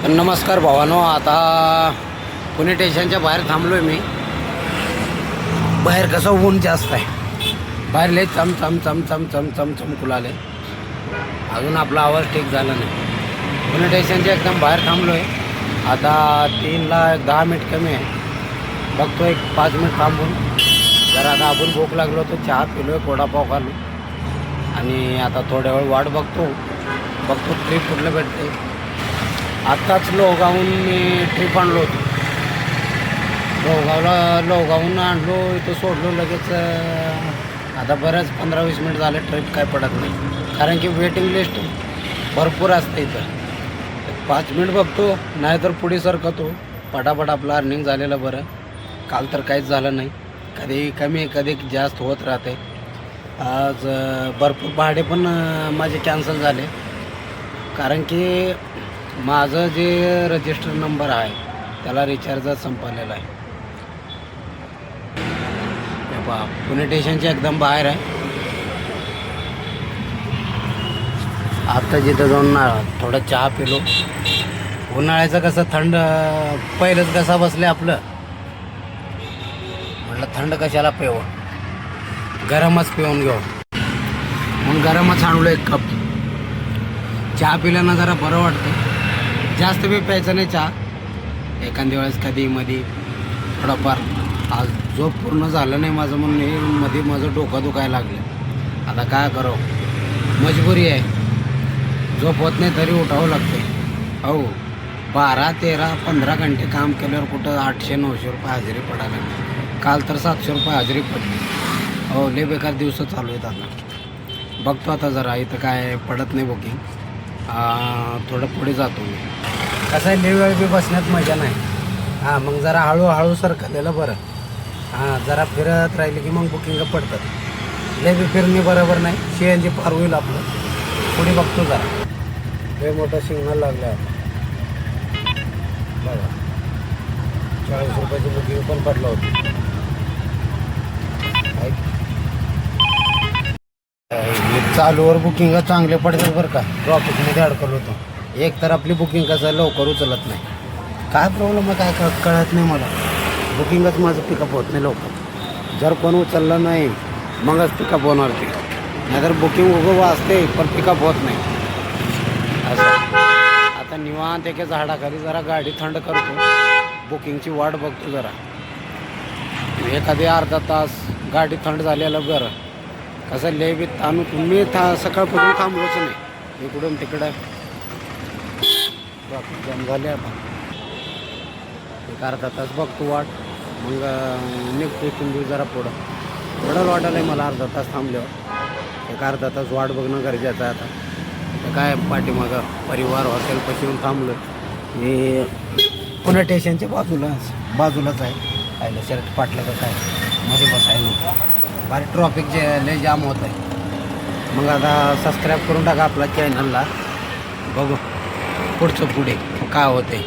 तर नमस्कार भावानो, आता पुणे स्टेशनच्या बाहेर थांबलो आहे मी. बाहेर कसं ऊन जास्त आहे, बाहेर लय चम चम चम चम चम चम चमकू आले. अजून आपला आवाज ठीक झाला नाही. पुणे स्टेशनच्या एकदम बाहेर थांबलो आहे. आता 3ला 10 मिनिट कमी आहे. बघतो एक 5 मिनिट थांबून जरा आता आपण भूक लागलो तर चहा पिलो आहे, वडापाव खालो आणि आता थोड्या वेळ वाट बघतो ट्रिप कुठलं भेटते. आत्ताच लोहगावहून मी ट्रिप आणलो होतो. लोहगावहून आणलो, इथं सोडलो लगेच. आता बरंच 15-20 मिनिट झाले ट्रिप काय पडत नाही, कारण की वेटिंग लिस्ट भरपूर असते इथं. 5 मिनिट बघतो, नाहीतर पुढे सरकतो. पटापट आपलं अर्निंग झालेलं बरं. काल तर काहीच झालं नाही, कधी कमी कधी जास्त होत राहते. आज भरपूर भाडे पण माझे कॅन्सल झाले, कारण की माझं जे रजिस्टर नंबर आहे त्याला रिचार्जच संपलेला आहे. पुणे स्टेशनच्या एकदम बाहेर आहे. आता जिथं जाऊन थोडं चहा पिलो. उन्हाळ्याचं कसं थंड पहिलंच कसा बसले आपलं, म्हटलं थंड कशाला पिवं, गरमच पिऊन घेऊ म्हणून गरमच आणलो एक कप. चहा पिल्यानं जरा बरं वाटतं. जास्त बी प्यायचं नाही चहा, एखाद्या वेळेस कधी मध्ये थोडंफार. आज झोप पूर्ण झालं नाही माझं, म्हणून हे मध्ये माझं डोकं दुखायला लागलं. आता काय करावं, मजबुरी आहे. झोप होत नाही तरी उठावं लागते. हो, 12, 13, 15 घंटे काम केल्यावर कुठं 800-900 रुपये हजेरी पडायला लागली. काल तर 700 रुपये हजेरी पडली. हो, लय बेकार दिवस चालू आहेत. आता बघतो, आता जरा इथं काय पडत नाही बुकिंग. थोडं पुढे जातो मी. कसं आहे, लय वेळ बी बसण्यात मजा नाही. मग जरा हळूहळू सरकलेलं बरं. जरा फिरत राहिले की मग बुकिंग पडतात. लय बी फिरणे बरोबर नाही. CNG पार होईल आपलं. पुढे बघतो जरा. लय मोठं सिग्नल लागलं आहे बघा. 40 रुपयाची बुकिंग पण पडलं होतं. चालूवर बुकिंग चांगले पडतात बरं का. ट्रॉफिकमध्ये अडकलो होतो. एक तर आपली बुकिंग कसं लवकर उचलत नाही. काय प्रॉब्लेम आहे काय कळत नाही मला. बुकिंगच माझं पिकअप होत नाही लवकर. जर कोण उचललं नाही मगच पिकअप होणार ते, नाहीतर बुकिंग उभं वाजते पण पिकअप होत नाही असं. आता निवांत एका झाडाखाली जरा गाडी थंड करतो, बुकिंगची वाट बघतो जरा. एखादी अर्धा तास गाडी थंड झालेलं बरं. कसं लय बी ताणू तुम्ही सकाळपासून थांबलोच नाही. इकडून तिकडं ट्रॉफिक जाम झाले. आता एक अर्धा तास बघतो वाट, मग निघतो तुम्ही जरा पुढं. थोडं वाटायला आहे मला अर्धा तास थांबल्यावर. एक अर्धा तास वाट बघणं गरजेचं आहे. आता तर काय पाठीमागं परिवार हॉटेलपाशी येऊन थांबलो. हे पुणे स्टेशनच्या बाजूलाच आहे. पाहिलं शर्ट पाटलं का काय मध्ये बसायला भारी. ट्रॉफिक जे लय जाम होत आहे. मग आता सबस्क्राईब करून टाका आपला चॅनलला. बघू पुढचं पुढे काय होते.